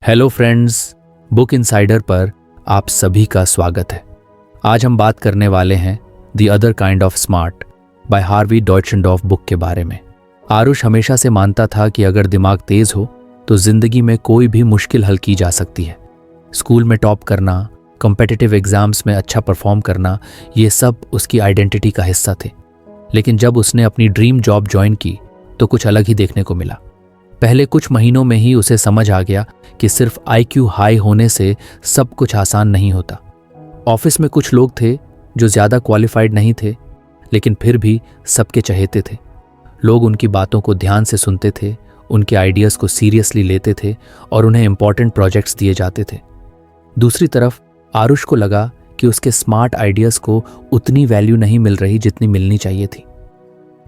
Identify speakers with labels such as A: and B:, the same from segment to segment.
A: Hello friends, book insider पर आप सभी का स्वागत है। आज हम बात करने वाले हैं the other kind of smart by Harvey Deutschendorf book के बारे में। आरुष हमेशा से मानता था कि अगर दिमाग तेज हो तो जिंदगी में कोई भी मुश्किल हल की जा सकती है। स्कूल में टॉप करना, कॉम्पिटिटिव एग्जाम्स में अच्छा परफॉर्म करना, ये सब उसकी आइडेंटिटी का हिस्सा थे। लेकिन जब उसने अपनी ड्रीम जॉब ज्वाइन की तो कुछ अलग ही देखने को मिला। पहले कुछ महीनों में ही उसे समझ आ गया कि सिर्फ IQ हाई होने से सब कुछ आसान नहीं होता। ऑफिस में कुछ लोग थे जो ज़्यादा क्वालिफाइड नहीं थे, लेकिन फिर भी सबके चहेते थे। लोग उनकी बातों को ध्यान से सुनते थे, उनके आइडियाज़ को सीरियसली लेते थे और उन्हें इंपॉर्टेंट प्रोजेक्ट्स दिए जाते थे। दूसरी तरफ आरुष को लगा कि उसके स्मार्ट आइडियाज़ को उतनी वैल्यू नहीं मिल रही जितनी मिलनी चाहिए थी।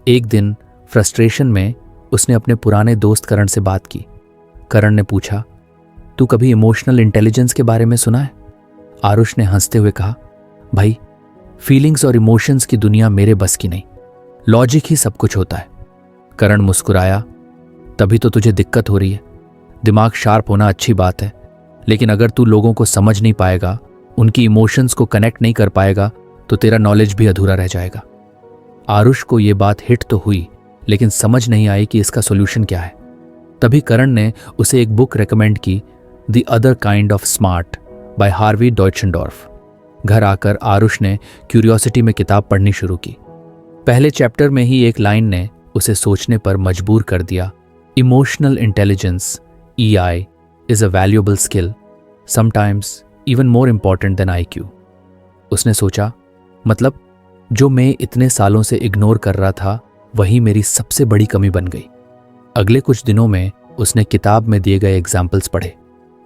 A: एक दिन फ्रस्ट्रेशन में उसने अपने पुराने दोस्त करण से बात की। करण ने पूछा, तू कभी इमोशनल इंटेलिजेंस के बारे में सुना है? आरुष ने हंसते हुए कहा, भाई, फीलिंग्स और इमोशंस की दुनिया मेरे बस की नहीं, लॉजिक ही सब कुछ होता है। करण मुस्कुराया, तभी तो तुझे दिक्कत हो रही है। दिमाग शार्प होना अच्छी बात है, लेकिन अगर तू लोगों को समझ नहीं पाएगा, उनकी इमोशंस को कनेक्ट नहीं कर पाएगा, तो तेरा नॉलेज भी अधूरा रह जाएगा। आरुष को ये बात हिट तो हुई, लेकिन समझ नहीं आई कि इसका सॉल्यूशन क्या है। तभी करण ने उसे एक बुक रेकमेंड की, the other kind of smart by Harvey Deutschendorf. घर आकर आरुष ने क्यूरियोसिटी में किताब पढ़नी शुरू की। पहले चैप्टर में ही एक लाइन ने उसे सोचने पर मजबूर कर दिया, emotional intelligence EI is a valuable skill, sometimes even more important than IQ। उसने सोचा, मतलब जो मैं इतने सालों से इग्नोर कर रहा था वही मेरी सबसे बड़ी कमी बन गई। अगले कुछ दिनों में उसने किताब में दिए गए एग्जाम्पल्स पढ़े।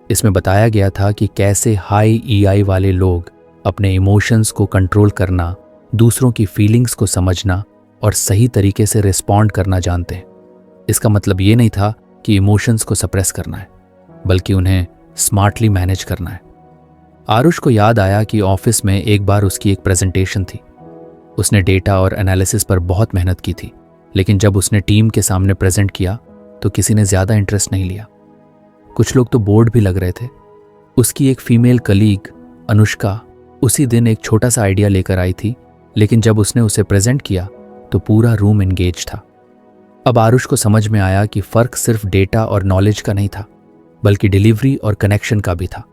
A: इसमें बताया गया था कि कैसे हाई EI वाले लोग अपने इमोशंस को कंट्रोल करना, दूसरों की फीलिंग्स को समझना और सही तरीके से रिस्पॉन्ड करना जानते हैं। इसका मतलब ये नहीं था कि इमोशंस को सप्रेस करना है, बल्कि उन्हें स्मार्टली मैनेज करना है। आरुष को याद आया कि ऑफिस में एक बार उसकी एक प्रेजेंटेशन थी। उसने डेटा और एनालिसिस पर बहुत मेहनत की थी, लेकिन जब उसने टीम के सामने प्रेजेंट किया तो किसी ने ज़्यादा इंटरेस्ट नहीं लिया। कुछ लोग तो बोर्ड भी लग रहे थे। उसकी एक फीमेल कलीग अनुष्का उसी दिन एक छोटा सा आइडिया लेकर आई थी, लेकिन जब उसने उसे प्रेजेंट किया तो पूरा रूम एंगेज था। अब आरुष को समझ में आया कि फ़र्क सिर्फ डेटा और नॉलेज का नहीं था, बल्कि डिलीवरी और कनेक्शन का भी था।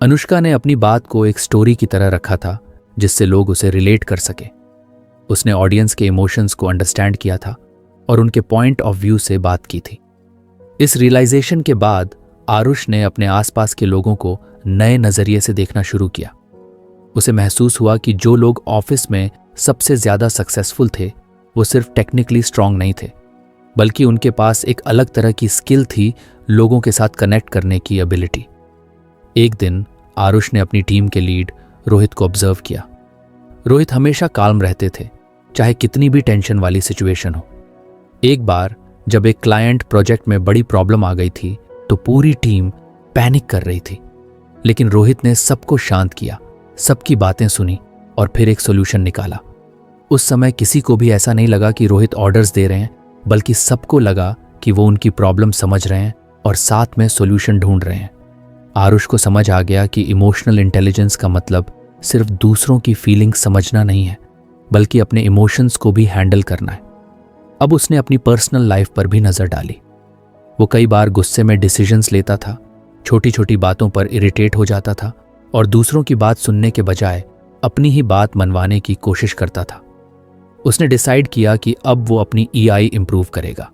A: अनुष्का ने अपनी बात को एक स्टोरी की तरह रखा था, जिससे लोग उसे रिलेट कर सके। उसने ऑडियंस के इमोशंस को अंडरस्टैंड किया था और उनके पॉइंट ऑफ व्यू से बात की थी। इस रियलाइजेशन के बाद आरुष ने अपने आसपास के लोगों को नए नजरिए से देखना शुरू किया। उसे महसूस हुआ कि जो लोग ऑफिस में सबसे ज्यादा सक्सेसफुल थे वो सिर्फ टेक्निकली स्ट्रांग नहीं थे, बल्कि उनके पास एक अलग तरह की स्किल थी, लोगों के साथ कनेक्ट करने की एबिलिटी। एक दिन आरुष ने अपनी टीम के लीड रोहित को ऑब्जर्व किया। रोहित हमेशा काल्म रहते थे, चाहे कितनी भी टेंशन वाली सिचुएशन हो। एक बार जब एक क्लाइंट प्रोजेक्ट में बड़ी प्रॉब्लम आ गई थी तो पूरी टीम पैनिक कर रही थी, लेकिन रोहित ने सबको शांत किया, सबकी बातें सुनी और फिर एक सोल्यूशन निकाला। उस समय किसी को भी ऐसा नहीं लगा कि रोहित ऑर्डर्स दे रहे हैं, बल्कि सबको लगा कि वो उनकी प्रॉब्लम समझ रहे हैं और साथ में सोल्यूशन ढूंढ रहे हैं। आरुष को समझ आ गया कि इमोशनल इंटेलिजेंस का मतलब सिर्फ दूसरों की फीलिंग समझना नहीं है, बल्कि अपने इमोशंस को भी हैंडल करना है। अब उसने अपनी पर्सनल लाइफ पर भी नजर डाली। वो कई बार गुस्से में डिसीजंस लेता था, छोटी छोटी बातों पर इरिटेट हो जाता था और दूसरों की बात सुनने के बजाय अपनी ही बात मनवाने की कोशिश करता था। उसने डिसाइड किया कि अब वो अपनी EI इंप्रूव करेगा।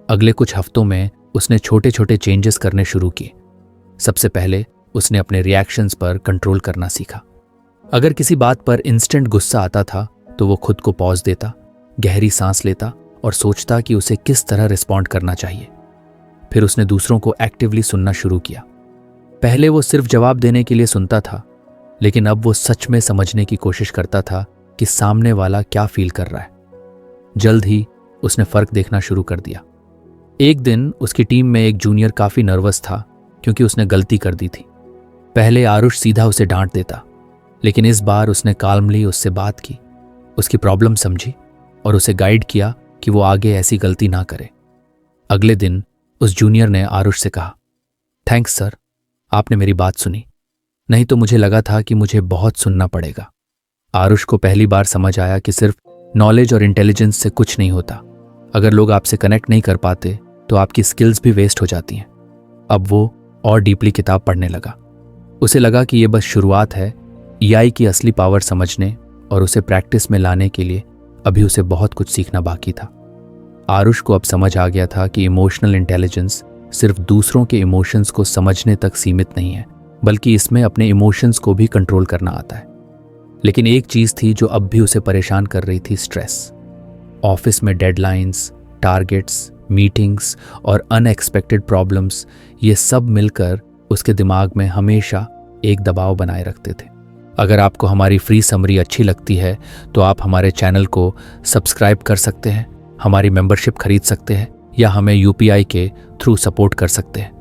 A: अगले कुछ हफ्तों में उसने छोटे छोटे चेंजेस करने शुरू किए। सबसे पहले उसने अपने रिएक्शंस पर कंट्रोल करना सीखा। अगर किसी बात पर इंस्टेंट गुस्सा आता था तो वो खुद को पॉज देता, गहरी सांस लेता और सोचता कि उसे किस तरह रिस्पॉन्ड करना चाहिए। फिर उसने दूसरों को एक्टिवली सुनना शुरू किया। पहले वो सिर्फ जवाब देने के लिए सुनता था, लेकिन अब वो सच में समझने की कोशिश करता था कि सामने वाला क्या फील कर रहा है। जल्द ही उसने फर्क देखना शुरू कर दिया। एक दिन उसकी टीम में एक जूनियर काफी नर्वस था क्योंकि उसने गलती कर दी थी। पहले आरुष सीधा उसे डांट देता, लेकिन इस बार उसने काल्मली उससे बात की, उसकी प्रॉब्लम समझी और उसे गाइड किया कि वो आगे ऐसी गलती ना करे। अगले दिन उस जूनियर ने आरुष से कहा, थैंक्स सर, आपने मेरी बात सुनी। नहीं तो मुझे लगा था कि मुझे बहुत सुनना पड़ेगा। आरुष को पहली बार समझ आया कि सिर्फ नॉलेज और इंटेलिजेंस से कुछ नहीं होता। अगर लोग आपसे कनेक्ट नहीं कर पाते तो आपकी स्किल्स भी वेस्ट हो जाती हैं। अब वो और डीपली किताब पढ़ने लगा। उसे लगा कि ये बस शुरुआत है। एआई की असली पावर समझने और उसे प्रैक्टिस में लाने के लिए अभी उसे बहुत कुछ सीखना बाकी था। आरुष को अब समझ आ गया था कि इमोशनल इंटेलिजेंस सिर्फ दूसरों के इमोशंस को समझने तक सीमित नहीं है, बल्कि इसमें अपने इमोशंस को भी कंट्रोल करना आता है। लेकिन एक चीज थी जो अब भी उसे परेशान कर रही थी, स्ट्रेस। ऑफिस में डेडलाइंस, टारगेट्स, मीटिंग्स और अनएक्सपेक्टेड प्रॉब्लम्स, ये सब मिलकर उसके दिमाग में हमेशा एक दबाव बनाए रखते थे। अगर आपको हमारी फ्री समरी अच्छी लगती है तो आप हमारे चैनल को सब्सक्राइब कर सकते हैं, हमारी मेंबरशिप खरीद सकते हैं या हमें यूपीआई के थ्रू सपोर्ट कर सकते हैं।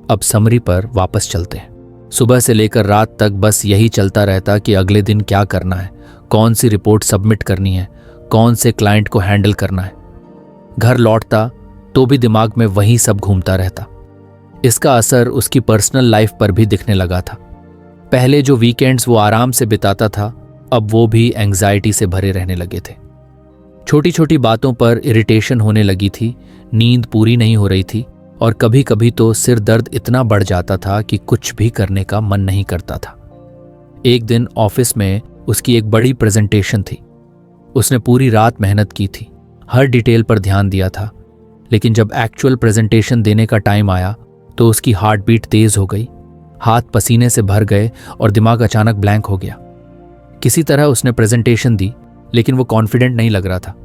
A: अब समरी पर वापस चलते हैं। सुबह से लेकर रात तक बस यही चलता रहता कि अगले दिन क्या करना है, कौन सी रिपोर्ट सबमिट करनी है, कौन से क्लाइंट को हैंडल करना है। घर लौटता तो भी दिमाग में वही सब घूमता रहता। इसका असर उसकी पर्सनल लाइफ पर भी दिखने लगा था। पहले जो वीकेंड्स वो आराम से बिताता था, अब वो भी एंग्जाइटी से भरे रहने लगे थे। छोटी छोटी बातों पर इरिटेशन होने लगी थी, नींद पूरी नहीं हो रही थी और कभी कभी तो सिर दर्द इतना बढ़ जाता था कि कुछ भी करने का मन नहीं करता था। एक दिन ऑफिस में उसकी एक बड़ी प्रेजेंटेशन थी। उसने पूरी रात मेहनत की थी, हर डिटेल पर ध्यान दिया था, लेकिन जब एक्चुअल प्रेजेंटेशन देने का टाइम आया तो उसकी हार्ट बीट तेज हो गई, हाथ पसीने से भर गए और दिमाग अचानक ब्लैंक हो गया। किसी तरह उसने प्रेजेंटेशन दी, लेकिन वो कॉन्फिडेंट नहीं लग रहा था।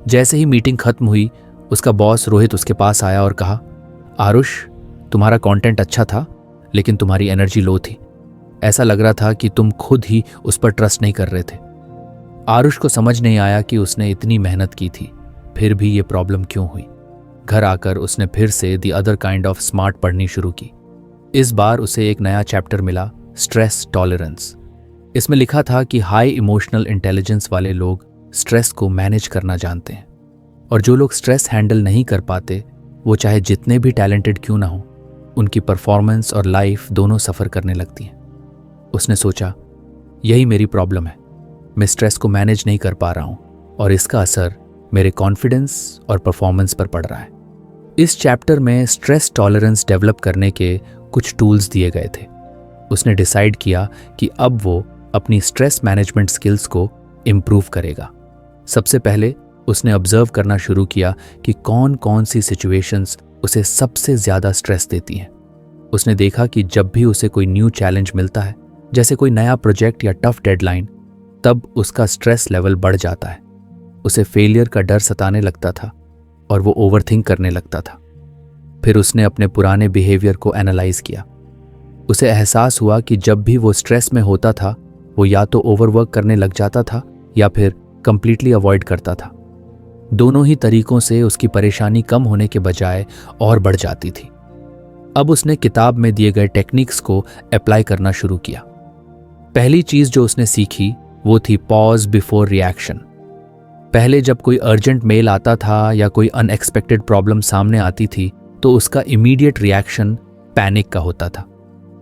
A: जैसे ही मीटिंग खत्म हुई, उसका बॉस रोहित उसके पास आया और कहा, आरुष, तुम्हारा कंटेंट अच्छा था, लेकिन तुम्हारी एनर्जी लो थी। ऐसा लग रहा था कि तुम खुद ही उस पर ट्रस्ट नहीं कर रहे थे। आरुष को समझ नहीं आया कि उसने इतनी मेहनत की थी, फिर भी ये प्रॉब्लम क्यों हुई। घर आकर उसने फिर से the other kind of smart पढ़नी शुरू की। इस बार उसे एक नया चैप्टर मिला, स्ट्रेस टॉलरेंस। इसमें लिखा था कि हाई इमोशनल इंटेलिजेंस वाले लोग स्ट्रेस को मैनेज करना जानते हैं, और जो लोग स्ट्रेस हैंडल नहीं कर पाते, वो चाहे जितने भी टैलेंटेड क्यों ना हो, उनकी परफॉर्मेंस और लाइफ दोनों सफ़र करने लगती हैं। उसने सोचा, यही मेरी प्रॉब्लम है, मैं स्ट्रेस को मैनेज नहीं कर पा रहा हूँ और इसका असर मेरे कॉन्फिडेंस और परफॉर्मेंस पर पड़ रहा है। इस चैप्टर में स्ट्रेस टॉलरेंस डेवलप करने के कुछ टूल्स दिए गए थे। उसने डिसाइड किया कि अब वो अपनी स्ट्रेस मैनेजमेंट स्किल्स को इम्प्रूव करेगा। सबसे पहले उसने ऑब्जर्व करना शुरू किया कि कौन कौन सी सिचुएशंस उसे सबसे ज़्यादा स्ट्रेस देती हैं। उसने देखा कि जब भी उसे कोई न्यू चैलेंज मिलता है, जैसे कोई नया प्रोजेक्ट या टफ डेडलाइन, तब उसका स्ट्रेस लेवल बढ़ जाता है। उसे फेलियर का डर सताने लगता था और वो ओवरथिंक करने लगता था। फिर उसने अपने पुराने बिहेवियर को एनालाइज किया। उसे एहसास हुआ कि जब भी वो स्ट्रेस में होता था, वो या तो ओवरवर्क करने लग जाता था या फिर कंप्लीटली अवॉइड करता था। दोनों ही तरीकों से उसकी परेशानी कम होने के बजाय और बढ़ जाती थी। अब उसने किताब में दिए गए टेक्निक्स को अप्लाई करना शुरू किया। पहली चीज जो उसने सीखी वो थी पॉज बिफोर रिएक्शन। पहले जब कोई अर्जेंट मेल आता था या कोई अनएक्सपेक्टेड प्रॉब्लम सामने आती थी तो उसका इमीडिएट रिएक्शन पैनिक का होता था।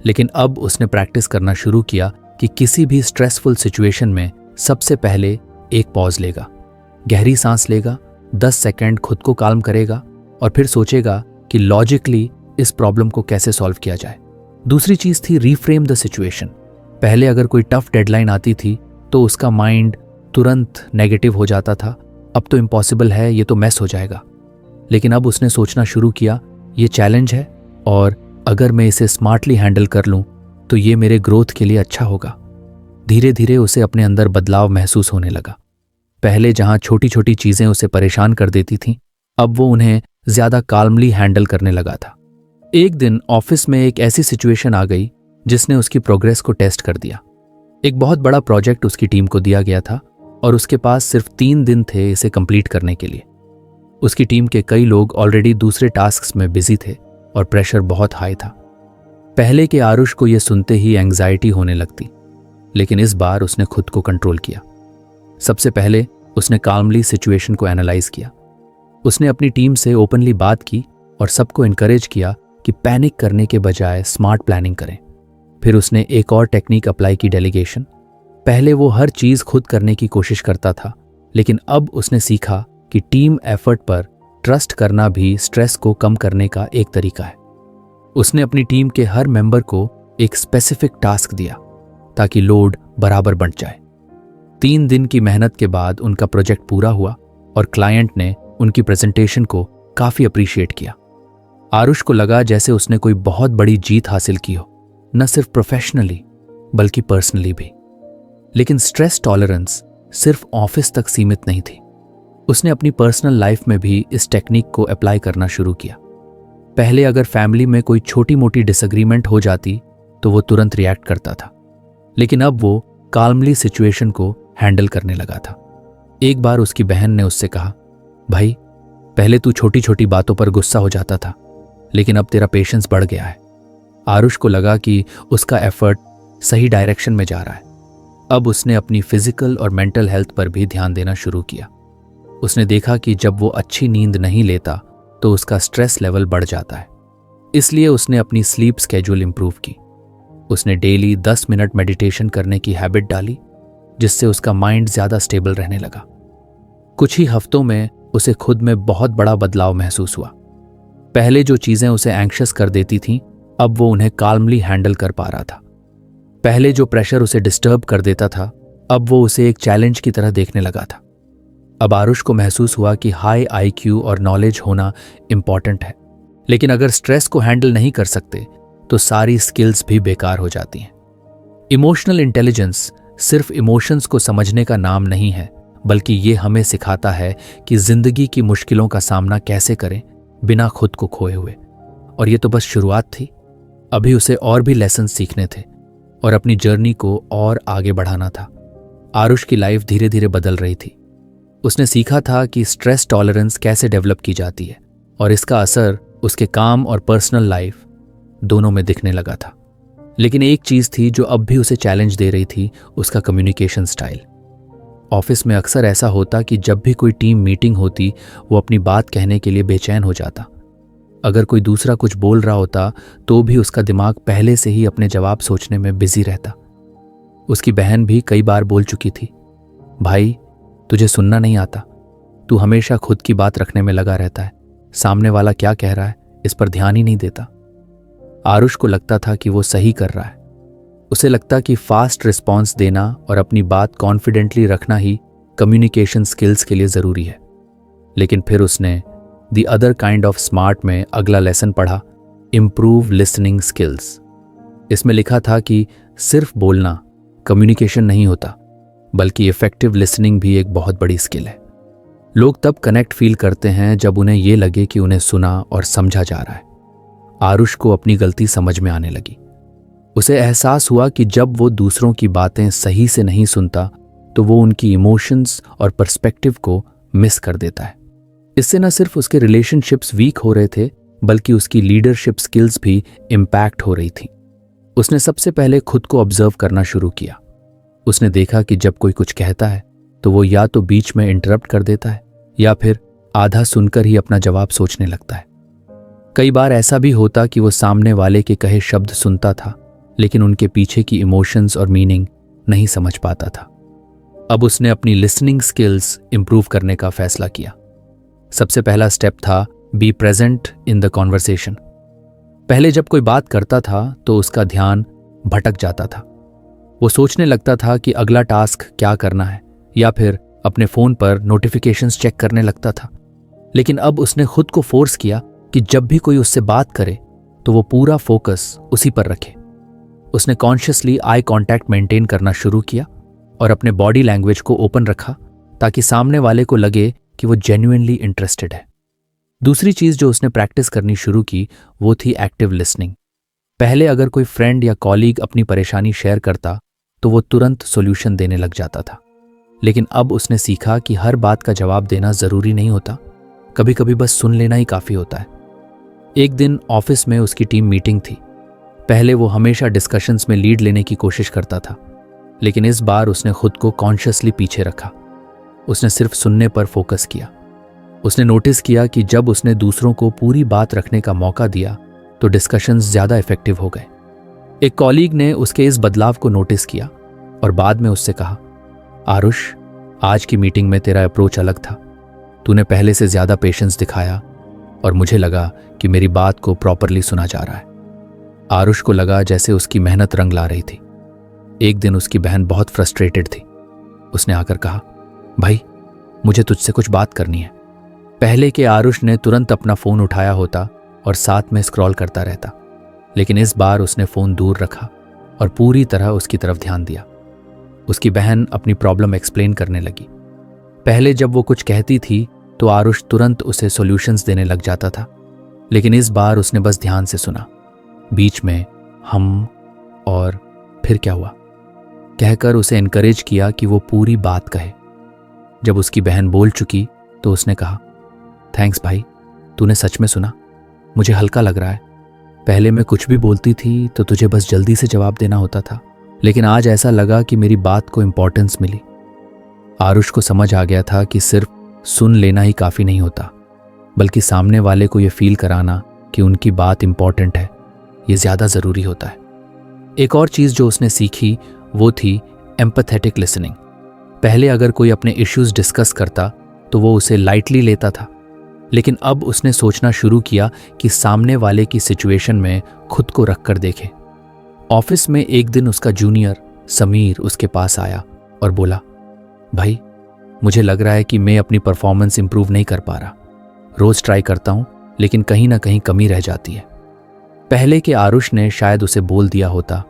A: लेकिन अब उसने प्रैक्टिस करना शुरू किया कि किसी भी स्ट्रेसफुल सिचुएशन में सबसे पहले एक पॉज लेगा, गहरी सांस लेगा, 10 सेकंड खुद को काल्म करेगा और फिर सोचेगा कि लॉजिकली इस प्रॉब्लम को कैसे सॉल्व किया जाए। दूसरी चीज थी रीफ्रेम द सिचुएशन। पहले अगर कोई टफ डेडलाइन आती थी तो उसका माइंड तुरंत नेगेटिव हो जाता था, अब तो इम्पॉसिबल है, ये तो मैस हो जाएगा। लेकिन अब उसने सोचना शुरू किया, ये चैलेंज है और अगर मैं इसे स्मार्टली हैंडल कर लूं तो ये मेरे ग्रोथ के लिए अच्छा होगा। धीरे धीरे उसे अपने अंदर बदलाव महसूस होने लगा। पहले जहां छोटी छोटी चीजें उसे परेशान कर देती थीं, अब वो उन्हें ज्यादा काल्मली हैंडल करने लगा था। एक दिन ऑफिस में एक ऐसी सिचुएशन आ गई जिसने उसकी प्रोग्रेस को टेस्ट कर दिया। एक बहुत बड़ा प्रोजेक्ट उसकी टीम को दिया गया था और उसके पास सिर्फ 3 दिन थे इसे कंप्लीट करने के लिए। उसकी टीम के कई लोग ऑलरेडी दूसरे टास्क्स में बिजी थे और प्रेशर बहुत हाई था। पहले के आरुष को यह सुनते ही एंग्जाइटी होने लगती, लेकिन इस बार उसने खुद को कंट्रोल किया। सबसे पहले उसने काल्मली सिचुएशन को एनालाइज किया। उसने अपनी टीम से ओपनली बात की और सबको इनकरेज किया कि पैनिक करने के बजाय स्मार्ट प्लानिंग करें। फिर उसने एक और टेक्निक अप्लाई की, डेलीगेशन। पहले वो हर चीज़ खुद करने की कोशिश करता था, लेकिन अब उसने सीखा कि टीम एफर्ट पर ट्रस्ट करना भी स्ट्रेस को कम करने का एक तरीका है। उसने अपनी टीम के हर मेंबर को एक स्पेसिफिक टास्क दिया ताकि लोड बराबर बंट जाए। 3 दिन की मेहनत के बाद उनका प्रोजेक्ट पूरा हुआ और क्लाइंट ने उनकी प्रेजेंटेशन को काफ़ी अप्रिशिएट किया। आरुष को लगा जैसे उसने कोई बहुत बड़ी जीत हासिल की हो, न सिर्फ प्रोफेशनली बल्कि पर्सनली भी। लेकिन स्ट्रेस टॉलरेंस सिर्फ ऑफिस तक सीमित नहीं थी। उसने अपनी पर्सनल लाइफ में भी इस टेक्निक को अप्लाई करना शुरू किया। पहले अगर फैमिली में कोई छोटी मोटी डिसएग्रीमेंट हो जाती तो वो तुरंत रिएक्ट करता था, लेकिन अब वो काल्मली सिचुएशन को हैंडल करने लगा था। एक बार उसकी बहन ने उससे कहा, भाई पहले तू छोटी छोटी बातों पर गुस्सा हो जाता था, लेकिन अब तेरा पेशेंस बढ़ गया है। आरुष को लगा कि उसका एफर्ट सही डायरेक्शन में जा रहा है। अब उसने अपनी फिजिकल और मेंटल हेल्थ पर भी ध्यान देना शुरू किया। उसने देखा कि जब वो अच्छी नींद नहीं लेता तो उसका स्ट्रेस लेवल बढ़ जाता है। इसलिए उसने अपनी स्लीप स्केड्यूल इंप्रूव की। उसने डेली 10 मिनट मेडिटेशन करने की हैबिट डाली, जिससे उसका माइंड ज़्यादा स्टेबल रहने लगा। कुछ ही हफ्तों में उसे खुद में बहुत बड़ा बदलाव महसूस हुआ। पहले जो चीज़ें उसे एंग्शियस कर देती थीं, अब वो उन्हें काल्मली हैंडल कर पा रहा था। पहले जो प्रेशर उसे डिस्टर्ब कर देता था, अब वो उसे एक चैलेंज की तरह देखने लगा था। अब आरुष को महसूस हुआ कि हाई IQ और नॉलेज होना इम्पॉर्टेंट है, लेकिन अगर स्ट्रेस को हैंडल नहीं कर सकते तो सारी स्किल्स भी बेकार हो जाती हैं। इमोशनल इंटेलिजेंस सिर्फ इमोशंस को समझने का नाम नहीं है, बल्कि ये हमें सिखाता है कि जिंदगी की मुश्किलों का सामना कैसे करें बिना खुद को खोए हुए। और ये तो बस शुरुआत थी। अभी उसे और भी लेसन सीखने थे और अपनी जर्नी को और आगे बढ़ाना था। आरुष की लाइफ धीरे धीरे बदल रही थी। उसने सीखा था कि स्ट्रेस टॉलरेंस कैसे डेवलप की जाती है, और इसका असर उसके काम और पर्सनल लाइफ दोनों में दिखने लगा था। लेकिन एक चीज़ थी जो अब भी उसे चैलेंज दे रही थी, उसका कम्युनिकेशन स्टाइल। ऑफिस में अक्सर ऐसा होता कि जब भी कोई टीम मीटिंग होती, वो अपनी बात कहने के लिए बेचैन हो जाता। अगर कोई दूसरा कुछ बोल रहा होता तो भी उसका दिमाग पहले से ही अपने जवाब सोचने में बिजी रहता। उसकी बहन भी कई बार बोल चुकी थी, भाई तुझे सुनना नहीं आता, तू हमेशा खुद की बात रखने में लगा रहता है, सामने वाला क्या कह रहा है इस पर ध्यान ही नहीं देता। आरुष को लगता था कि वो सही कर रहा है। उसे लगता कि फास्ट रिस्पॉन्स देना और अपनी बात कॉन्फिडेंटली रखना ही कम्युनिकेशन स्किल्स के लिए ज़रूरी है। लेकिन फिर उसने the other kind of smart में अगला लेसन पढ़ा, इम्प्रूव लिसनिंग स्किल्स। इसमें लिखा था कि सिर्फ बोलना कम्युनिकेशन नहीं होता, बल्कि इफेक्टिव लिसनिंग भी एक बहुत बड़ी स्किल है। लोग तब कनेक्ट फील करते हैं जब उन्हें ये लगे कि उन्हें सुना और समझा जा रहा है। आरुष को अपनी गलती समझ में आने लगी। उसे एहसास हुआ कि जब वो दूसरों की बातें सही से नहीं सुनता तो वो उनकी इमोशंस और पर्सपेक्टिव को मिस कर देता है। इससे न सिर्फ उसके रिलेशनशिप्स वीक हो रहे थे, बल्कि उसकी लीडरशिप स्किल्स भी इम्पैक्ट हो रही थी। उसने सबसे पहले खुद को ऑब्जर्व करना शुरू किया। उसने देखा कि जब कोई कुछ कहता है तो वो या तो बीच में इंटरप्ट कर देता है या फिर आधा सुनकर ही अपना जवाब सोचने लगता है। कई बार ऐसा भी होता कि वो सामने वाले के कहे शब्द सुनता था, लेकिन उनके पीछे की इमोशंस और मीनिंग नहीं समझ पाता था। अब उसने अपनी लिसनिंग स्किल्स इंप्रूव करने का फैसला किया। सबसे पहला स्टेप था be present in the conversation. पहले जब कोई बात करता था तो उसका ध्यान भटक जाता था। वो सोचने लगता था कि अगला टास्क क्या करना है, या फिर अपने फ़ोन पर नोटिफिकेशंस चेक करने लगता था। लेकिन अब उसने खुद को फोर्स किया कि जब भी कोई उससे बात करे तो वो पूरा फोकस उसी पर रखे। उसने कॉन्शियसली आई कांटेक्ट मेंटेन करना शुरू किया और अपने बॉडी लैंग्वेज को ओपन रखा ताकि सामने वाले को लगे कि वो जेन्युइनली इंटरेस्टेड है। दूसरी चीज़ जो उसने प्रैक्टिस करनी शुरू की वो थी एक्टिव लिसनिंग। पहले अगर कोई फ्रेंड या कॉलीग अपनी परेशानी शेयर करता तो वो तुरंत सॉल्यूशन देने लग जाता था। लेकिन अब उसने सीखा कि हर बात का जवाब देना ज़रूरी नहीं होता, कभी कभी बस सुन लेना ही काफ़ी होता है। एक दिन ऑफिस में उसकी टीम मीटिंग थी। पहले वो हमेशा डिस्कशंस में लीड लेने की कोशिश करता था, लेकिन इस बार उसने खुद को कॉन्शियसली पीछे रखा। उसने सिर्फ सुनने पर फोकस किया। उसने नोटिस किया कि जब उसने दूसरों को पूरी बात रखने का मौका दिया तो डिस्कशंस ज़्यादा इफेक्टिव हो गए। एक कॉलीग ने उसके इस बदलाव को नोटिस किया और बाद में उससे कहा, आरुष, आज की मीटिंग में तेरा अप्रोच अलग था। तूने पहले से ज़्यादा पेशेंस दिखाया और मुझे लगा कि मेरी बात को प्रॉपरली सुना जा रहा है। आरुष को लगा जैसे उसकी मेहनत रंग ला रही थी। एक दिन उसकी बहन बहुत फ्रस्ट्रेटेड थी। उसने आकर कहा, भाई, मुझे तुझसे कुछ बात करनी है। पहले के आरुष ने तुरंत अपना फ़ोन उठाया होता और साथ में स्क्रॉल करता रहता, लेकिन इस बार उसने फ़ोन दूर रखा और पूरी तरह उसकी तरफ ध्यान दिया। उसकी बहन अपनी प्रॉब्लम एक्सप्लेन करने लगी। पहले जब वो कुछ कहती थी तो आरुष तुरंत उसे सॉल्यूशंस देने लग जाता था, लेकिन इस बार उसने बस ध्यान से सुना। बीच में हम और फिर क्या हुआ कहकर उसे एनकरेज किया कि वो पूरी बात कहे। जब उसकी बहन बोल चुकी तो उसने कहा, थैंक्स भाई, तूने सच में सुना। मुझे हल्का लग रहा है। पहले मैं कुछ भी बोलती थी तो तुझे बस जल्दी से जवाब देना होता था, लेकिन आज ऐसा लगा कि मेरी बात को इम्पोर्टेंस मिली। आरुष को समझ आ गया था कि सिर्फ सुन लेना ही काफ़ी नहीं होता, बल्कि सामने वाले को ये फील कराना कि उनकी बात इम्पॉर्टेंट है, ये ज़्यादा ज़रूरी होता है। एक और चीज़ जो उसने सीखी वो थी एम्पैथेटिक लिसनिंग। पहले अगर कोई अपने इश्यूज डिस्कस करता तो वो उसे लाइटली लेता था, लेकिन अब उसने सोचना शुरू किया कि सामने वाले की सिचुएशन में खुद को रख कर देखे। ऑफिस में एक दिन उसका जूनियर समीर उसके पास आया और बोला, भाई, मुझे लग रहा है कि मैं अपनी परफॉर्मेंस इंप्रूव नहीं कर पा रहा। रोज ट्राई करता हूं, लेकिन कहीं ना कहीं कमी रह जाती है। पहले के आरुष ने शायद उसे बोल दिया होता,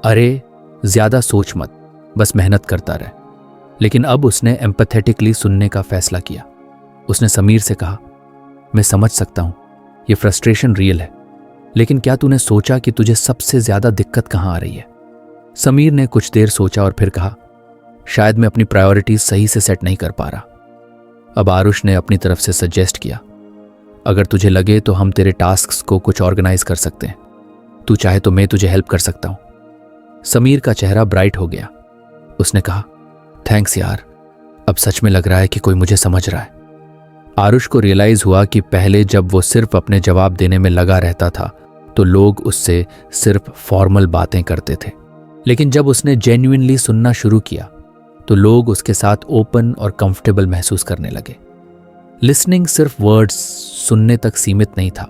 A: अरे ज्यादा सोच मत, बस मेहनत करता रहे। लेकिन अब उसने एम्पैथेटिकली सुनने का फैसला किया। उसने समीर से कहा, मैं समझ सकता हूं, ये फ्रस्ट्रेशन रियल है, लेकिन क्या तूने सोचा कि तुझे सबसे ज्यादा दिक्कत कहां आ रही है? समीर ने कुछ देर सोचा और फिर कहा, शायद मैं अपनी प्रायोरिटीज सही से सेट नहीं कर पा रहा। अब आरुष ने अपनी तरफ से सजेस्ट किया, अगर तुझे लगे तो हम तेरे टास्क्स को कुछ ऑर्गेनाइज कर सकते हैं। तू चाहे तो मैं तुझे हेल्प कर सकता हूं। समीर का चेहरा ब्राइट हो गया। उसने कहा, थैंक्स यार, अब सच में लग रहा है कि कोई मुझे समझ रहा है। आरुष को रियलाइज हुआ कि पहले जब वो सिर्फ अपने जवाब देने में लगा रहता था तो लोग उससे सिर्फ फॉर्मल बातें करते थे, लेकिन जब उसने जेन्युइनली सुनना शुरू किया तो लोग उसके साथ ओपन और कंफर्टेबल महसूस करने लगे। लिसनिंग सिर्फ वर्ड्स सुनने तक सीमित नहीं था,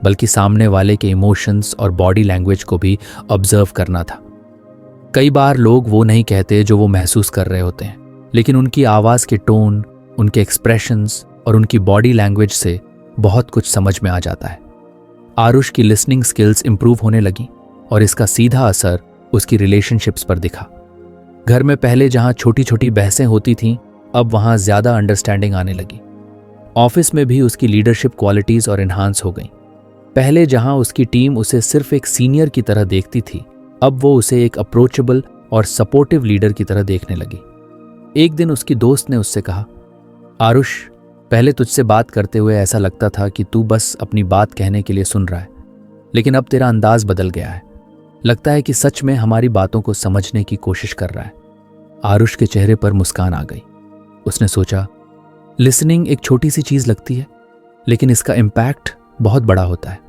A: बल्कि सामने वाले के इमोशंस और बॉडी लैंग्वेज को भी ऑब्जर्व करना था। कई बार लोग वो नहीं कहते जो वो महसूस कर रहे होते हैं, लेकिन उनकी आवाज़ के टोन, उनके एक्सप्रेशंस और उनकी बॉडी लैंग्वेज से बहुत कुछ समझ में आ जाता है। आरुष की लिसनिंग स्किल्स इंप्रूव होने लगी और इसका सीधा असर उसकी रिलेशनशिप्स पर दिखा। घर में पहले जहां छोटी छोटी बहसें होती थीं, अब वहां ज्यादा अंडरस्टैंडिंग आने लगी। ऑफिस में भी उसकी लीडरशिप क्वालिटीज और इन्हांस हो गईं। पहले जहां उसकी टीम उसे सिर्फ एक सीनियर की तरह देखती थी, अब वो उसे एक अप्रोचेबल और सपोर्टिव लीडर की तरह देखने लगी। एक दिन उसकी दोस्त ने उससे कहा, आरुष, पहले तुझसे बात करते हुए ऐसा लगता था कि तू बस अपनी बात कहने के लिए सुन रहा है, लेकिन अब तेरा अंदाज बदल गया है। लगता है कि सच में हमारी बातों को समझने की कोशिश कर रहा है। आरुष के चेहरे पर मुस्कान आ गई। उसने सोचा, लिसनिंग एक छोटी सी चीज लगती है, लेकिन इसका इम्पैक्ट बहुत बड़ा होता है।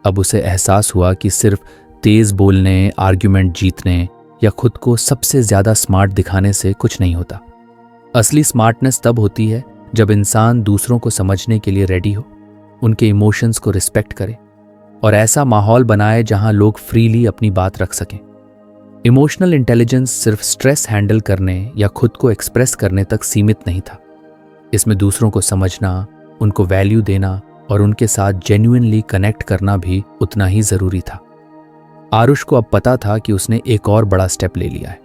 A: अब उसे एहसास हुआ कि सिर्फ तेज बोलने, आर्ग्यूमेंट जीतने या खुद को सबसे ज्यादा स्मार्ट दिखाने से कुछ नहीं होता। असली स्मार्टनेस तब होती है जब इंसान दूसरों को समझने के लिए रेडी हो, उनके इमोशंस को रिस्पेक्ट करे और ऐसा माहौल बनाए जहां लोग फ्रीली अपनी बात रख सकें। इमोशनल इंटेलिजेंस सिर्फ स्ट्रेस हैंडल करने या खुद को एक्सप्रेस करने तक सीमित नहीं था। इसमें दूसरों को समझना, उनको वैल्यू देना और उनके साथ जेन्युइनली कनेक्ट करना भी उतना ही जरूरी था। आरुष को अब पता था कि उसने एक और बड़ा स्टेप ले लिया है,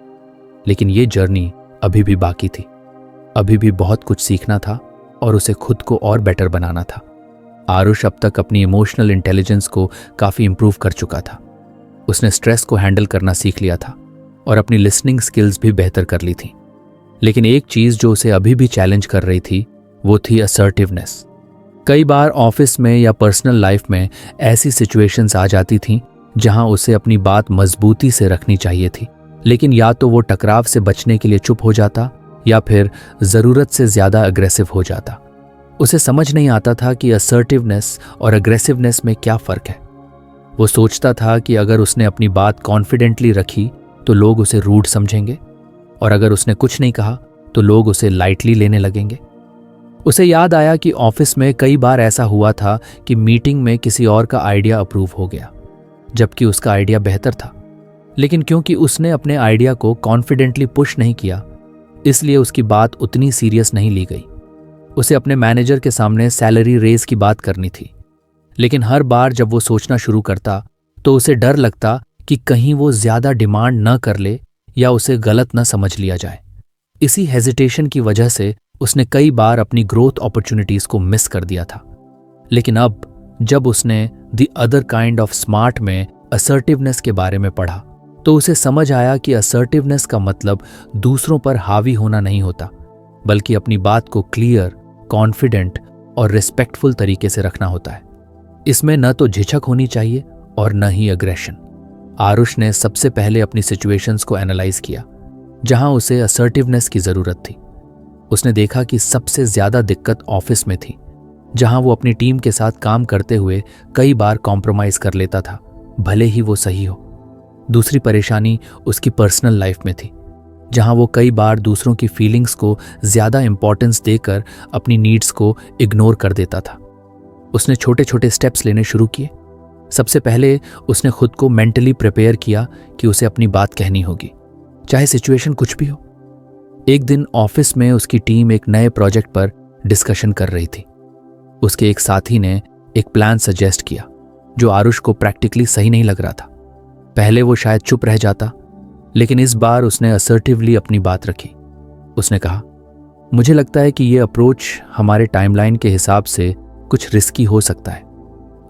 A: लेकिन ये जर्नी अभी भी बाकी थी। अभी भी बहुत कुछ सीखना था और उसे खुद को और बेटर बनाना था। आरुष अब तक अपनी इमोशनल इंटेलिजेंस को काफ़ी इंप्रूव कर चुका था। उसने स्ट्रेस को हैंडल करना सीख लिया था और अपनी लिसनिंग स्किल्स भी बेहतर कर ली थी। लेकिन एक चीज़ जो उसे अभी भी चैलेंज कर रही थी वो थी असर्टिवनेस। कई बार ऑफिस में या पर्सनल लाइफ में ऐसी सिचुएशंस आ जाती थीं जहां उसे अपनी बात मजबूती से रखनी चाहिए थी, लेकिन या तो वो टकराव से बचने के लिए चुप हो जाता या फिर ज़रूरत से ज़्यादा अग्रेसिव हो जाता। उसे समझ नहीं आता था कि असर्टिवनेस और अग्रेसिवनेस में क्या फ़र्क है। वो सोचता था कि अगर उसने अपनी बात कॉन्फिडेंटली रखी तो लोग उसे रूड समझेंगे, और अगर उसने कुछ नहीं कहा तो लोग उसे लाइटली लेने लगेंगे। उसे याद आया कि ऑफिस में कई बार ऐसा हुआ था कि मीटिंग में किसी और का आइडिया अप्रूव हो गया, जबकि उसका आइडिया बेहतर था, लेकिन क्योंकि उसने अपने आइडिया को कॉन्फिडेंटली पुश नहीं किया, इसलिए उसकी बात उतनी सीरियस नहीं ली गई। उसे अपने मैनेजर के सामने सैलरी रेज की बात करनी थी, लेकिन हर बार जब वो सोचना शुरू करता तो उसे डर लगता कि कहीं वो ज्यादा डिमांड न कर ले या उसे गलत न समझ लिया जाए। इसी हेजिटेशन की वजह से उसने कई बार अपनी ग्रोथ अपॉर्चुनिटीज को मिस कर दिया था। लेकिन अब जब उसने the other kind of smart में असर्टिवनेस के बारे में पढ़ा तो उसे समझ आया कि असर्टिवनेस का मतलब दूसरों पर हावी होना नहीं होता, बल्कि अपनी बात को क्लियर, कॉन्फिडेंट और रिस्पेक्टफुल तरीके से रखना होता है। इसमें न तो झिझक होनी चाहिए और न ही अग्रेशन। आरुष ने सबसे पहले अपनी सिचुएशंस को एनालाइज किया जहां उसे असर्टिवनेस की जरूरत थी। उसने देखा कि सबसे ज्यादा दिक्कत ऑफिस में थी, जहां वो अपनी टीम के साथ काम करते हुए कई बार कॉम्प्रोमाइज कर लेता था, भले ही वो सही हो। दूसरी परेशानी उसकी पर्सनल लाइफ में थी, जहां वो कई बार दूसरों की फीलिंग्स को ज्यादा इंपॉर्टेंस देकर अपनी नीड्स को इग्नोर कर देता था। उसने छोटे छोटे स्टेप्स लेने शुरू किए। सबसे पहले उसने खुद को मेंटली प्रिपेयर किया कि उसे अपनी बात कहनी होगी, चाहे सिचुएशन कुछ भी हो। एक दिन ऑफिस में उसकी टीम एक नए प्रोजेक्ट पर डिस्कशन कर रही थी। उसके एक साथी ने एक प्लान सजेस्ट किया जो आरुष को प्रैक्टिकली सही नहीं लग रहा था। पहले वो शायद चुप रह जाता, लेकिन इस बार उसने असर्टिवली अपनी बात रखी। उसने कहा, मुझे लगता है कि ये अप्रोच हमारे टाइमलाइन के हिसाब से कुछ रिस्की हो सकता है।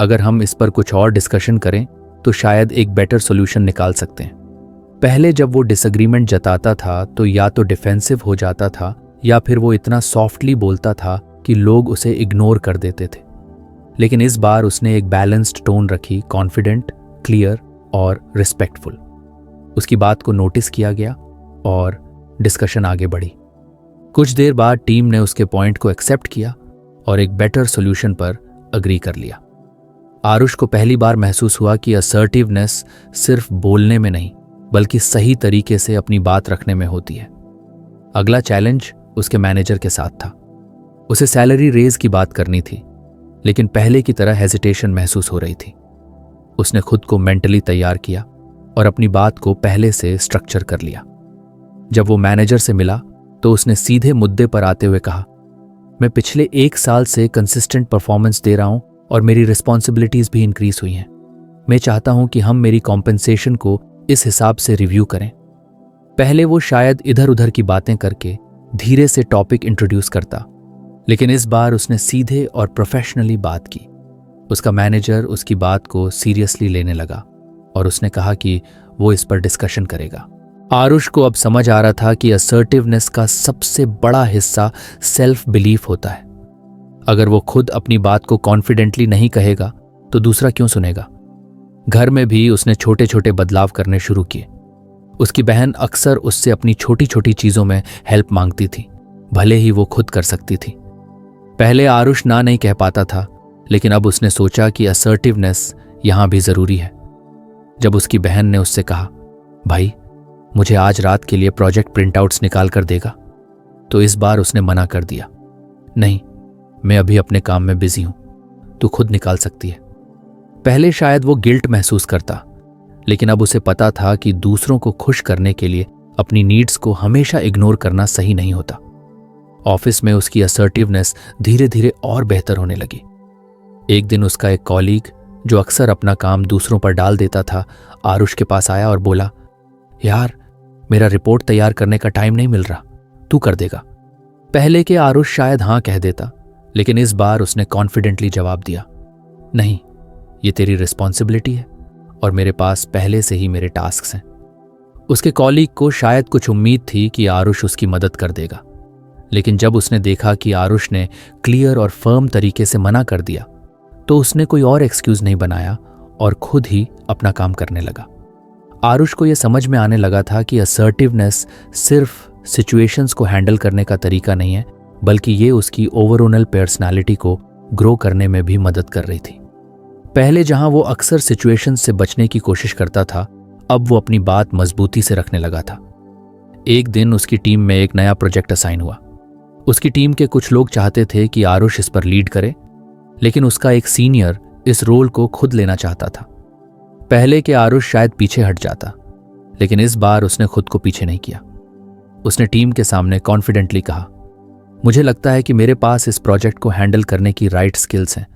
A: अगर हम इस पर कुछ और डिस्कशन करें तो शायद एक बेटर सॉल्यूशन निकाल सकते हैं। पहले जब वो डिसएग्रीमेंट जताता था तो या तो डिफेंसिव हो जाता था या फिर वो इतना सॉफ्टली बोलता था कि लोग उसे इग्नोर कर देते थे। लेकिन इस बार उसने एक बैलेंस्ड टोन रखी, कॉन्फिडेंट, क्लियर और रिस्पेक्टफुल। उसकी बात को नोटिस किया गया और डिस्कशन आगे बढ़ी। कुछ देर बाद टीम ने उसके पॉइंट को एक्सेप्ट किया और एक बेटर सॉल्यूशन पर अग्री कर लिया। आरुष को पहली बार महसूस हुआ कि असर्टिवनेस सिर्फ बोलने में नहीं बल्कि सही तरीके से अपनी बात रखने में होती है। अगला चैलेंज उसके मैनेजर के साथ था। उसे सैलरी रेज की बात करनी थी, लेकिन पहले की तरह हेजिटेशन महसूस हो रही थी। उसने खुद को मेंटली तैयार किया और अपनी बात को पहले से स्ट्रक्चर कर लिया। जब वो मैनेजर से मिला तो उसने सीधे मुद्दे पर आते हुए कहा, मैं पिछले 1 साल से कंसिस्टेंट परफॉर्मेंस दे रहा हूं और मेरी रिस्पॉन्सिबिलिटीज भी इंक्रीज हुई हैं। मैं चाहता हूं कि हम मेरी कॉम्पेंसेशन को इस हिसाब से रिव्यू करें। पहले वो शायद इधर उधर की बातें करके धीरे से टॉपिक इंट्रोड्यूस करता, लेकिन इस बार उसने सीधे और प्रोफेशनली बात की। उसका मैनेजर उसकी बात को सीरियसली लेने लगा और उसने कहा कि वो इस पर डिस्कशन करेगा। आरुष को अब समझ आ रहा था कि असर्टिवनेस का सबसे बड़ा हिस्सा सेल्फ बिलीफ होता है। अगर वो खुद अपनी बात को कॉन्फिडेंटली नहीं कहेगा तो दूसरा क्यों सुनेगा। घर में भी उसने छोटे छोटे बदलाव करने शुरू किए। उसकी बहन अक्सर उससे अपनी छोटी छोटी चीजों में हेल्प मांगती थी, भले ही वो खुद कर सकती थी। पहले आरुष ना नहीं कह पाता था, लेकिन अब उसने सोचा कि असर्टिवनेस यहां भी जरूरी है। जब उसकी बहन ने उससे कहा, भाई मुझे आज रात के लिए प्रोजेक्ट प्रिंटआउट्स निकाल कर देगा, तो इस बार उसने मना कर दिया, नहीं मैं अभी अपने काम में बिजी हूं, तू खुद निकाल सकती है। पहले शायद वो गिल्ट महसूस करता, लेकिन अब उसे पता था कि दूसरों को खुश करने के लिए अपनी नीड्स को हमेशा इग्नोर करना सही नहीं होता। ऑफिस में उसकी असर्टिवनेस धीरे धीरे और बेहतर होने लगी। एक दिन उसका एक कॉलीग जो अक्सर अपना काम दूसरों पर डाल देता था, आरुष के पास आया और बोला, यार मेरा रिपोर्ट तैयार करने का टाइम नहीं मिल रहा, तू कर देगा। पहले के आरुष शायद हाँ कह देता, लेकिन इस बार उसने कॉन्फिडेंटली जवाब दिया, नहीं ये तेरी रिस्पॉन्सिबिलिटी है और मेरे पास पहले से ही मेरे टास्क्स हैं। उसके कॉलीग को शायद कुछ उम्मीद थी कि आरुष उसकी मदद कर देगा, लेकिन जब उसने देखा कि आरुष ने क्लियर और फर्म तरीके से मना कर दिया तो उसने कोई और एक्सक्यूज नहीं बनाया और खुद ही अपना काम करने लगा। आरुष को यह समझ में आने लगा था कि असर्टिवनेस सिर्फ सिचुएशंस को हैंडल करने का तरीका नहीं है, बल्कि ये उसकी ओवरऑल पर्सनालिटी को ग्रो करने में भी मदद कर रही थी। पहले जहां वो अक्सर सिचुएशन से बचने की कोशिश करता था, अब वो अपनी बात मजबूती से रखने लगा था। एक दिन उसकी टीम में एक नया प्रोजेक्ट असाइन हुआ। उसकी टीम के कुछ लोग चाहते थे कि आरुष इस पर लीड करे, लेकिन उसका एक सीनियर इस रोल को खुद लेना चाहता था। पहले के आरुष शायद पीछे हट जाता, लेकिन इस बार उसने खुद को पीछे नहीं किया। उसने टीम के सामने कॉन्फिडेंटली कहा, मुझे लगता है कि मेरे पास इस प्रोजेक्ट को हैंडल करने की राइट स्किल्स हैं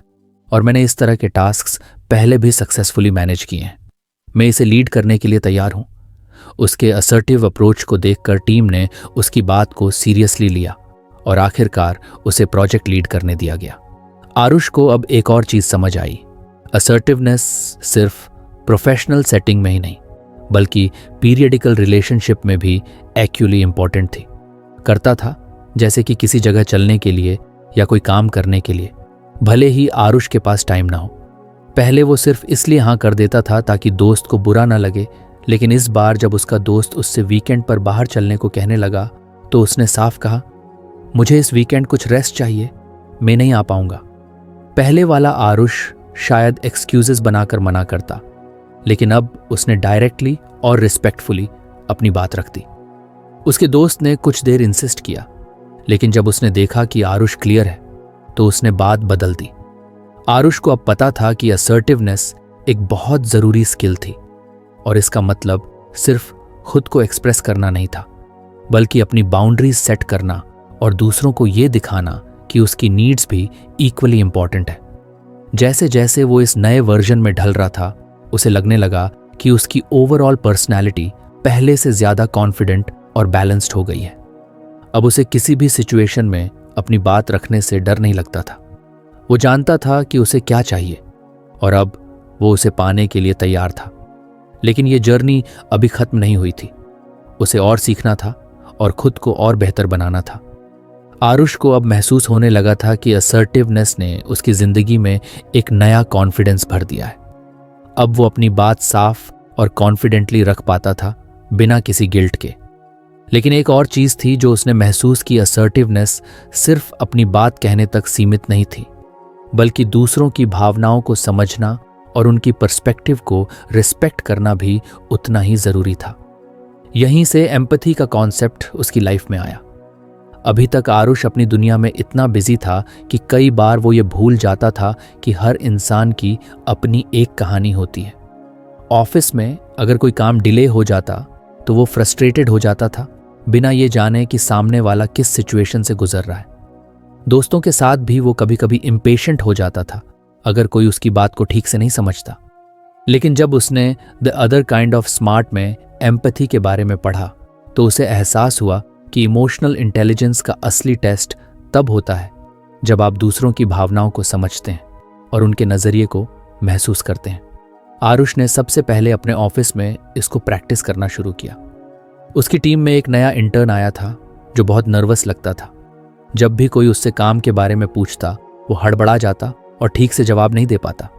A: और मैंने इस तरह के टास्क्स पहले भी सक्सेसफुली मैनेज किए हैं। मैं इसे लीड करने के लिए तैयार हूं। उसके असर्टिव अप्रोच को देखकर टीम ने उसकी बात को सीरियसली लिया और आखिरकार उसे प्रोजेक्ट लीड करने दिया गया। आरुष को अब एक और चीज समझ आई। असर्टिवनेस सिर्फ प्रोफेशनल सेटिंग में ही नहीं, बल्कि पीरियडिकल रिलेशनशिप में भी एक्चुअली इंपॉर्टेंट थी। करता था जैसे कि किसी जगह चलने के लिए या कोई काम करने के लिए, भले ही आरुष के पास टाइम ना हो। पहले वो सिर्फ इसलिए हाँ कर देता था ताकि दोस्त को बुरा ना लगे, लेकिन इस बार जब उसका दोस्त उससे वीकेंड पर बाहर चलने को कहने लगा तो उसने साफ कहा, मुझे इस वीकेंड कुछ रेस्ट चाहिए, मैं नहीं आ पाऊंगा। पहले वाला आरुष शायद एक्सक्यूजेस बनाकर मना करता, लेकिन अब उसने डायरेक्टली और रिस्पेक्टफुली अपनी बात रख दी। उसके दोस्त ने कुछ देर इंसिस्ट किया, लेकिन जब उसने देखा कि आरुष क्लियर है तो उसने बात बदल दी। आरुष को अब पता था कि असर्टिवनेस एक बहुत जरूरी स्किल थी और इसका मतलब सिर्फ खुद को एक्सप्रेस करना नहीं था, बल्कि अपनी बाउंड्रीज सेट करना और दूसरों को यह दिखाना कि उसकी नीड्स भी इक्वली इंपॉर्टेंट है। जैसे जैसे वो इस नए वर्जन में ढल रहा था, उसे लगने लगा कि उसकी ओवरऑल पर्सनैलिटी पहले से ज्यादा कॉन्फिडेंट और बैलेंस्ड हो गई है। अब उसे किसी भी सिचुएशन में अपनी बात रखने से डर नहीं लगता था। वो जानता था कि उसे क्या चाहिए और अब वो उसे पाने के लिए तैयार था। लेकिन ये जर्नी अभी खत्म नहीं हुई थी। उसे और सीखना था और खुद को और बेहतर बनाना था। आरुष को अब महसूस होने लगा था कि असर्टिवनेस ने उसकी जिंदगी में एक नया कॉन्फिडेंस भर दिया है। अब वो अपनी बात साफ और कॉन्फिडेंटली रख पाता था, बिना किसी गिल्ट के। लेकिन एक और चीज थी जो उसने महसूस की, असर्टिवनेस सिर्फ अपनी बात कहने तक सीमित नहीं थी, बल्कि दूसरों की भावनाओं को समझना और उनकी पर्सपेक्टिव को रिस्पेक्ट करना भी उतना ही जरूरी था। यहीं से एम्पैथी का कॉन्सेप्ट उसकी लाइफ में आया। अभी तक आरुष अपनी दुनिया में इतना बिजी था कि कई बार वो ये भूल जाता था कि हर इंसान की अपनी एक कहानी होती है। ऑफिस में अगर कोई काम डिले हो जाता तो वो फ्रस्ट्रेटेड हो जाता था, बिना ये जाने कि सामने वाला किस सिचुएशन से गुजर रहा है। दोस्तों के साथ भी वो कभी कभी इम्पेशेंट हो जाता था अगर कोई उसकी बात को ठीक से नहीं समझता। लेकिन जब उसने the other kind of smart में एम्पैथी के बारे में पढ़ा तो उसे एहसास हुआ कि इमोशनल इंटेलिजेंस का असली टेस्ट तब होता है जब आप दूसरों की भावनाओं को समझते हैं और उनके नजरिए को महसूस करते हैं। आरुष ने सबसे पहले अपने ऑफिस में इसको प्रैक्टिस करना शुरू किया। उसकी टीम में एक नया इंटर्न आया था जो बहुत नर्वस लगता था। जब भी कोई उससे काम के बारे में पूछता वो हड़बड़ा जाता और ठीक से जवाब नहीं दे पाता।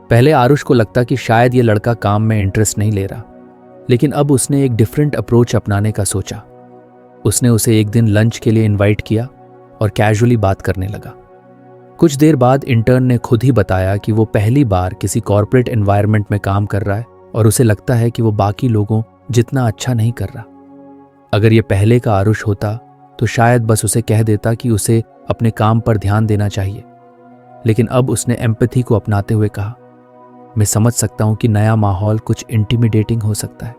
A: पहले आरुष को लगता कि शायद ये लड़का काम में इंटरेस्ट नहीं ले रहा, लेकिन अब उसने एक डिफरेंट अप्रोच अपनाने का सोचा। उसने उसे एक दिन लंच के लिए इनवाइट किया और कैजुअली बात करने लगा। कुछ देर बाद इंटर्न ने खुद ही बताया कि वो पहली बार किसी कॉर्पोरेट एनवायरनमेंट में काम कर रहा है और उसे लगता है कि वो बाकी लोगों जितना अच्छा नहीं कर रहा। अगर ये पहले का आरुष होता तो शायद बस उसे कह देता कि उसे अपने काम पर ध्यान देना चाहिए, लेकिन अब उसने एम्पैथी को अपनाते हुए कहा, मैं समझ सकता हूं कि नया माहौल कुछ इंटिमिडेटिंग हो सकता है।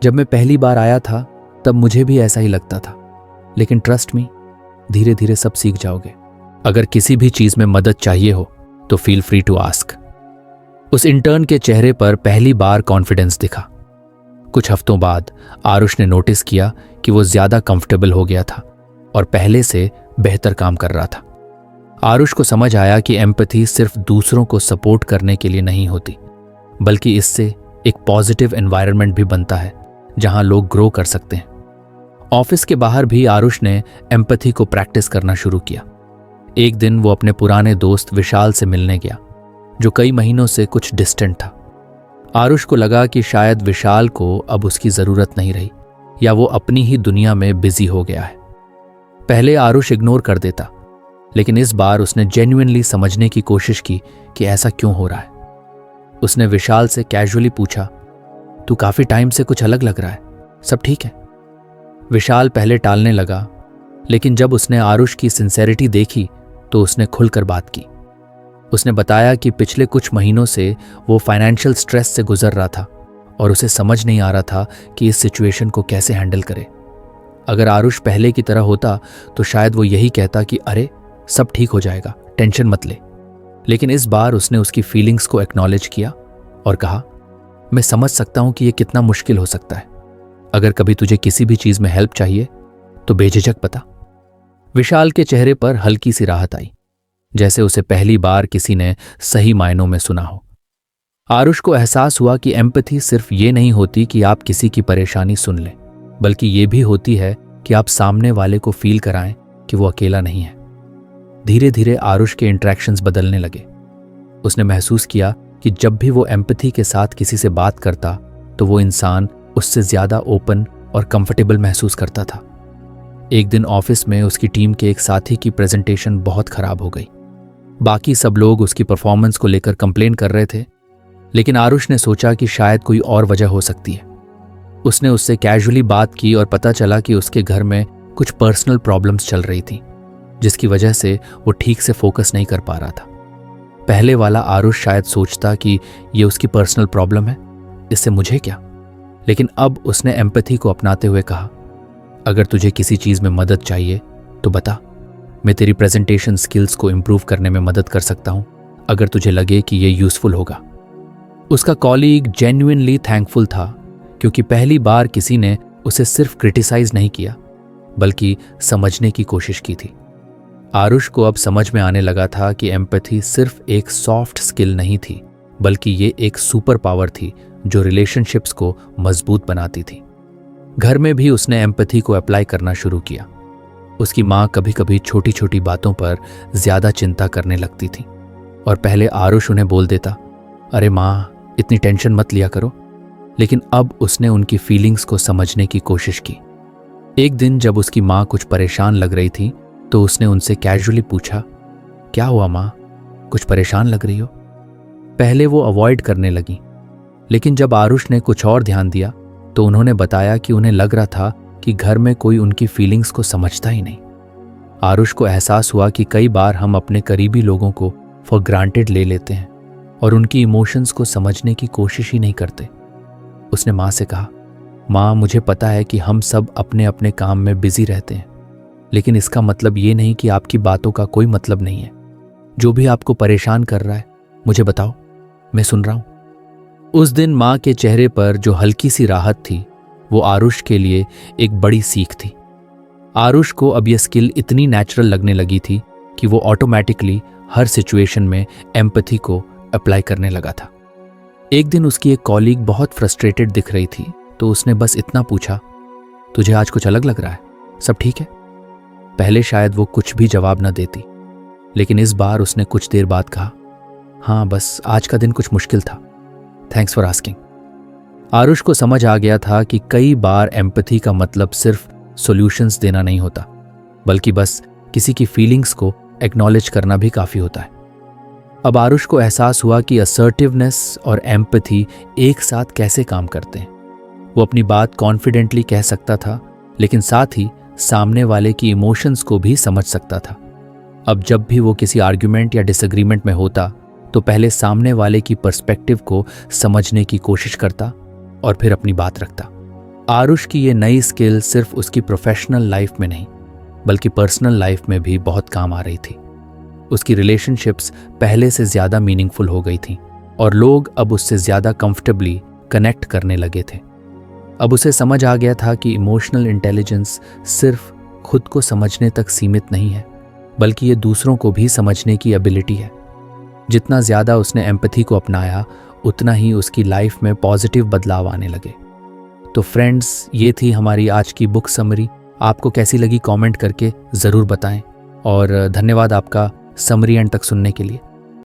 A: जब मैं पहली बार आया था तब मुझे भी ऐसा ही लगता था, लेकिन ट्रस्ट मी, धीरे धीरे सब सीख जाओगे। अगर किसी भी चीज में मदद चाहिए हो तो फील फ्री टू आस्क। उस इंटर्न के चेहरे पर पहली बार कॉन्फिडेंस दिखा। कुछ हफ्तों बाद आरुष ने नोटिस किया कि वो ज्यादा कंफर्टेबल हो गया था और पहले से बेहतर काम कर रहा था। आरुष को समझ आया कि एम्पैथी सिर्फ दूसरों को सपोर्ट करने के लिए नहीं होती, बल्कि इससे एक पॉजिटिव एनवायरनमेंट भी बनता है जहां लोग ग्रो कर सकते हैं। ऑफिस के बाहर भी आरुष ने एम्पैथी को प्रैक्टिस करना शुरू किया। एक दिन वो अपने पुराने दोस्त विशाल से मिलने गया, जो कई महीनों से कुछ डिस्टेंट था। आरुष को लगा कि शायद विशाल को अब उसकी जरूरत नहीं रही या वो अपनी ही दुनिया में बिजी हो गया है। पहले आरुष इग्नोर कर देता, लेकिन इस बार उसने जेन्युइनली समझने की कोशिश की कि ऐसा क्यों हो रहा है। उसने विशाल से कैजुअली पूछा, तू काफी टाइम से कुछ अलग लग रहा है, सब ठीक है? विशाल पहले टालने लगा, लेकिन जब उसने आरुष की सिंसेरिटी देखी तो उसने खुलकर बात की। उसने बताया कि पिछले कुछ महीनों से वो फाइनेंशियल स्ट्रेस से गुजर रहा था और उसे समझ नहीं आ रहा था कि इस सिचुएशन को कैसे हैंडल करे। अगर आरुष पहले की तरह होता तो शायद वो यही कहता कि अरे सब ठीक हो जाएगा, टेंशन मत ले। लेकिन इस बार उसने उसकी फीलिंग्स को एक्नॉलेज किया और कहा, मैं समझ सकता हूं कि ये कितना मुश्किल हो सकता है। अगर कभी तुझे किसी भी चीज में हेल्प चाहिए तो बेझिझक बता। विशाल के चेहरे पर हल्की सी राहत आई, जैसे उसे पहली बार किसी ने सही मायनों में सुना हो। आरुष को एहसास हुआ कि एम्पैथी सिर्फ ये नहीं होती कि आप किसी की परेशानी सुन लें, बल्कि ये भी होती है कि आप सामने वाले को फील कराएं कि वो अकेला नहीं है। धीरे धीरे आरुष के इंटरेक्शंस बदलने लगे। उसने महसूस किया कि जब भी वो एम्पैथी के साथ किसी से बात करता तो वो इंसान उससे ज्यादा ओपन और कंफर्टेबल महसूस करता था। एक दिन ऑफिस में उसकी टीम के एक साथी की प्रेजेंटेशन बहुत खराब हो गई। बाकी सब लोग उसकी परफॉर्मेंस को लेकर कंप्लेन कर रहे थे, लेकिन आरुष ने सोचा कि शायद कोई और वजह हो सकती है। उसने उससे कैजुअली बात की और पता चला कि उसके घर में कुछ पर्सनल प्रॉब्लम्स चल रही थी, जिसकी वजह से वो ठीक से फोकस नहीं कर पा रहा था। पहले वाला आरुष शायद सोचता कि ये उसकी पर्सनल प्रॉब्लम है, इससे मुझे क्या। लेकिन अब उसने एम्पैथी को अपनाते हुए कहा, अगर तुझे किसी चीज में मदद चाहिए तो बता, मैं तेरी प्रेजेंटेशन स्किल्स को इम्प्रूव करने में मदद कर सकता हूं, अगर तुझे लगे कि ये यूजफुल होगा। उसका कॉलीग जेन्युइनली थैंकफुल था, क्योंकि पहली बार किसी ने उसे सिर्फ क्रिटिसाइज नहीं किया बल्कि समझने की कोशिश की थी। आरुष को अब समझ में आने लगा था कि एम्पैथी सिर्फ एक सॉफ्ट स्किल नहीं थी, बल्कि ये एक सुपर पावर थी जो रिलेशनशिप्स को मजबूत बनाती थी। घर में भी उसने एम्पैथी को अप्लाई करना शुरू किया। उसकी माँ कभी कभी छोटी छोटी बातों पर ज्यादा चिंता करने लगती थी और पहले आरुष उन्हें बोल देता, अरे माँ इतनी टेंशन मत लिया करो। लेकिन अब उसने उनकी फीलिंग्स को समझने की कोशिश की। एक दिन जब उसकी माँ कुछ परेशान लग रही थी तो उसने उनसे कैजुअली पूछा, क्या हुआ माँ, कुछ परेशान लग रही हो? पहले वो अवॉइड करने लगी, लेकिन जब आरुष ने कुछ और ध्यान दिया तो उन्होंने बताया कि उन्हें लग रहा था कि घर में कोई उनकी फीलिंग्स को समझता ही नहीं। आरुष को एहसास हुआ कि कई बार हम अपने करीबी लोगों को फॉर ग्रांटेड ले लेते हैं और उनकी इमोशंस को समझने की कोशिश ही नहीं करते। उसने माँ से कहा, माँ मुझे पता है कि हम सब अपने अपने काम में बिजी रहते हैं, लेकिन इसका मतलब ये नहीं कि आपकी बातों का कोई मतलब नहीं है। जो भी आपको परेशान कर रहा है मुझे बताओ, मैं सुन रहा हूं। उस दिन माँ के चेहरे पर जो हल्की सी राहत थी वो आरुष के लिए एक बड़ी सीख थी। आरुष को अब यह स्किल इतनी नेचुरल लगने लगी थी कि वो ऑटोमेटिकली हर सिचुएशन में एम्पैथी को अप्लाई करने लगा था। एक दिन उसकी एक कॉलीग बहुत फ्रस्ट्रेटेड दिख रही थी तो उसने बस इतना पूछा, तुझे आज कुछ अलग लग रहा है, सब ठीक है? पहले शायद वो कुछ भी जवाब न देती, लेकिन इस बार उसने कुछ देर बाद कहा, हाँ बस आज का दिन कुछ मुश्किल था, थैंक्स फॉर आस्किंग। आरुष को समझ आ गया था कि कई बार एम्पैथी का मतलब सिर्फ सॉल्यूशंस देना नहीं होता, बल्कि बस किसी की फीलिंग्स को एक्नॉलेज करना भी काफी होता है। अब आरुष को एहसास हुआ कि असर्टिवनेस और एम्पैथी एक साथ कैसे काम करते हैं। वो अपनी बात कॉन्फिडेंटली कह सकता था, लेकिन साथ ही सामने वाले की इमोशंस को भी समझ सकता था। अब जब भी वो किसी आर्ग्यूमेंट या डिसएग्रीमेंट में होता तो पहले सामने वाले की पर्सपेक्टिव को समझने की कोशिश करता और फिर अपनी बात रखता। आरुष की ये नई स्किल सिर्फ उसकी प्रोफेशनल लाइफ में नहीं बल्कि पर्सनल लाइफ में भी बहुत काम आ रही थी। उसकी रिलेशनशिप्स पहले से ज्यादा मीनिंगफुल हो गई थीं और लोग अब उससे ज्यादा कंफर्टेबली कनेक्ट करने लगे थे। अब उसे समझ आ गया था कि इमोशनल इंटेलिजेंस सिर्फ खुद को समझने तक सीमित नहीं है, बल्कि ये दूसरों को भी समझने की एबिलिटी है। जितना ज्यादा उसने एम्पैथी को अपनाया, उतना ही उसकी लाइफ में पॉजिटिव बदलाव आने लगे। तो फ्रेंड्स, ये थी हमारी आज की बुक समरी। आपको कैसी लगी कमेंट करके ज़रूर बताएं और धन्यवाद आपका समरी एंड तक सुनने के लिए।